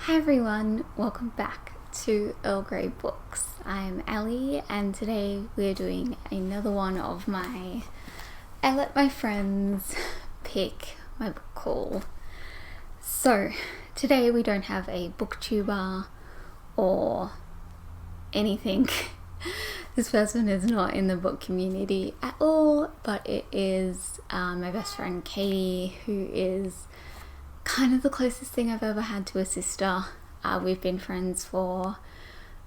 Hi everyone, welcome back to Earl Grey Books. I'm Ali and today we're doing another one of my I let my friends pick my book haul. So today we don't have a booktuber or anything. This person is not in the book community at all, but it is my best friend Katie, who is kind of the closest thing I've ever had to a sister. We've been friends for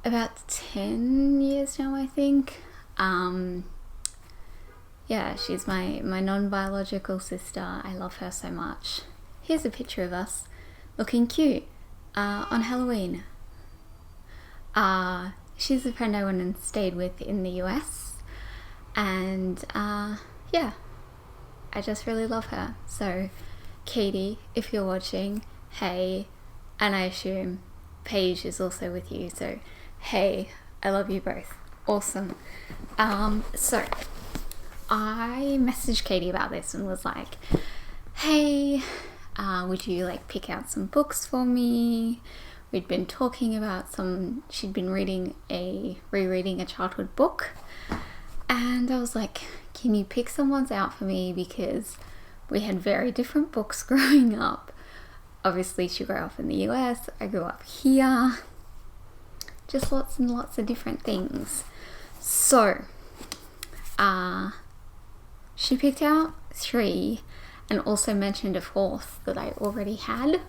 about 10 years now, I think. Yeah, she's my non-biological sister. I love her so much. Here's a picture of us looking cute on Halloween. She's a friend I went and stayed with in the US, and yeah, I just really love her. So Katie, if you're watching, hey, and I assume Paige is also with you, so hey, I love you both. Awesome. So I messaged Katie about this and was like, hey, would you like pick out some books for me? We'd been talking about she'd been rereading a childhood book, and I was like, can you pick some ones out for me, because we had very different books growing up. Obviously, she grew up in the US, I grew up here. Just lots and lots of different things. So, she picked out 3 and also mentioned a 4th that I already had.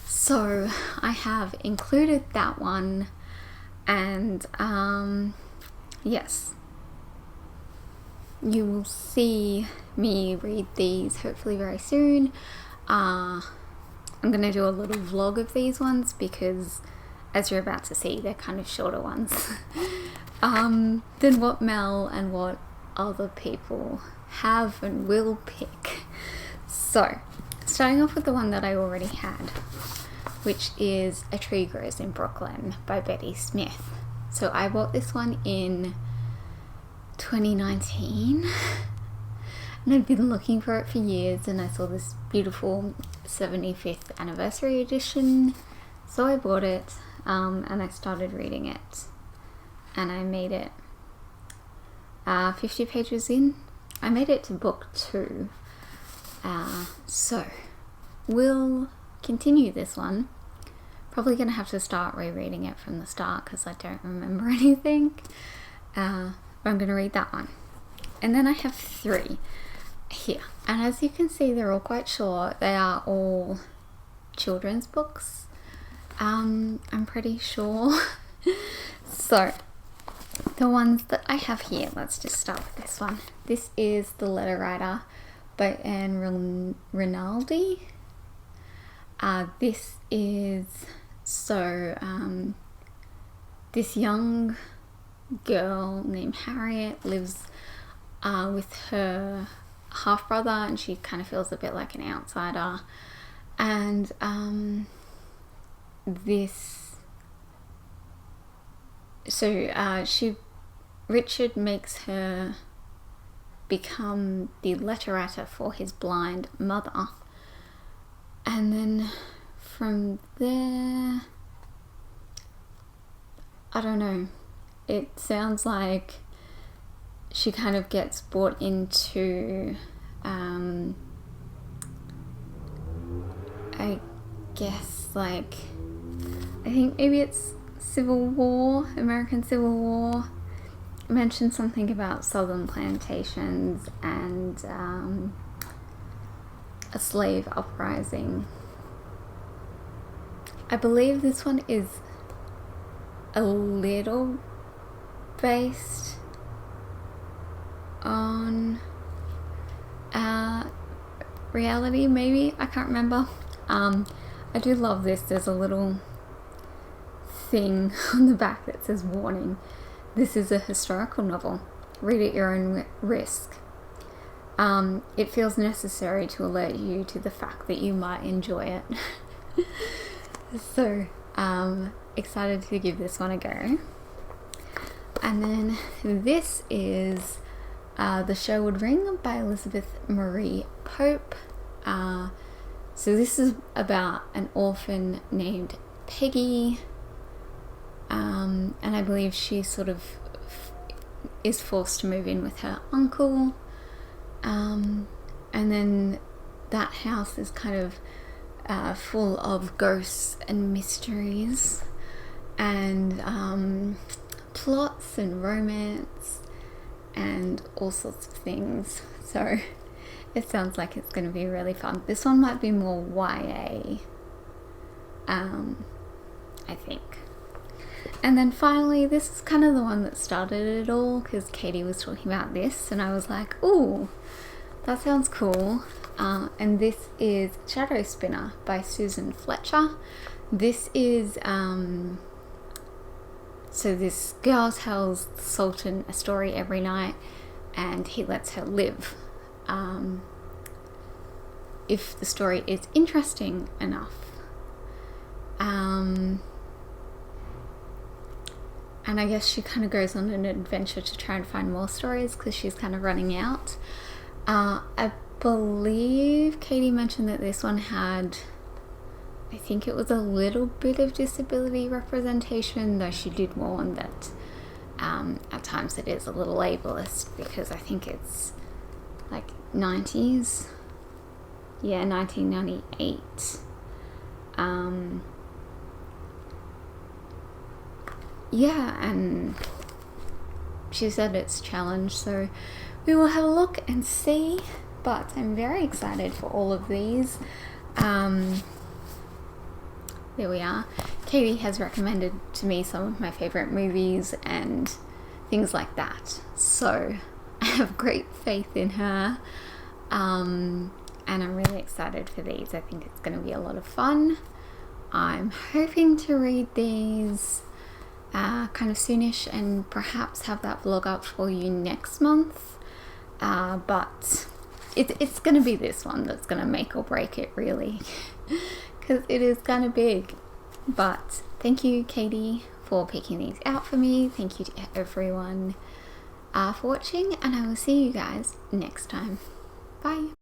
So, I have included that one, and yes. You will see me read these hopefully very soon. I'm going to do a little vlog of these ones because, as you're about to see, they're kind of shorter ones than what Mel and what other people have and will pick. So, starting off with the one that I already had, which is A Tree Grows in Brooklyn by Betty Smith. So I bought this one in 2019, and I'd been looking for it for years, and I saw this beautiful 75th anniversary edition, so I bought it, and I started reading it, and I made it 50 pages in. I made it to book 2, so we'll continue this one. Probably gonna have to start rereading it from the start because I don't remember anything. I'm going to read that one. And then I have 3 here. And as you can see, they're all quite short. They are all children's books, I'm pretty sure. So, the ones that I have here, let's just start with this one. This is The Letter Writer by Anne Rinaldi. This is this young girl named Harriet lives with her half brother, and she kind of feels a bit like an outsider, and Richard makes her become the letter writer for his blind mother, and then from there, I don't know, it sounds like she kind of gets brought into, I guess, like, I think maybe it's American Civil War. Mentioned something about southern plantations and a slave uprising. I believe this one is a little based on reality, maybe. I can't remember. I do love this. There's a little thing on the back that says warning. This is a historical novel. Read at your own risk. It feels necessary to alert you to the fact that you might enjoy it. So, excited to give this one a go. And then this is The Sherwood Ring by Elizabeth Marie Pope. So this is about an orphan named Peggy, and I believe she sort of is forced to move in with her uncle, and then that house is kind of full of ghosts and mysteries and plots and romance and all sorts of things. So it sounds like it's going to be really fun. This one might be more YA, I think. And then finally, this is kind of the one that started it all, because Katie was talking about this and I was like, ooh, that sounds cool. And this is Shadow Spinner by Susan Fletcher. This is so this girl tells the Sultan a story every night and he lets her live if the story is interesting enough. And I guess she kind of goes on an adventure to try and find more stories because she's kind of running out. I believe Katie mentioned that this one had, I think it was a little bit of disability representation, though she did warn that at times it is a little ableist, because I think it's like 90s. Yeah, 1998. Yeah, and she said it's challenged, so we will have a look and see, but I'm very excited for all of these. There we are. Katie has recommended to me some of my favourite movies and things like that, so I have great faith in her, and I'm really excited for these. I think it's going to be a lot of fun. I'm hoping to read these kind of soonish and perhaps have that vlog up for you next month, but it's going to be this one that's going to make or break it, really, because it is kind of big. But thank you, Katie, for picking these out for me. Thank you to everyone for watching, and I will see you guys next time. Bye.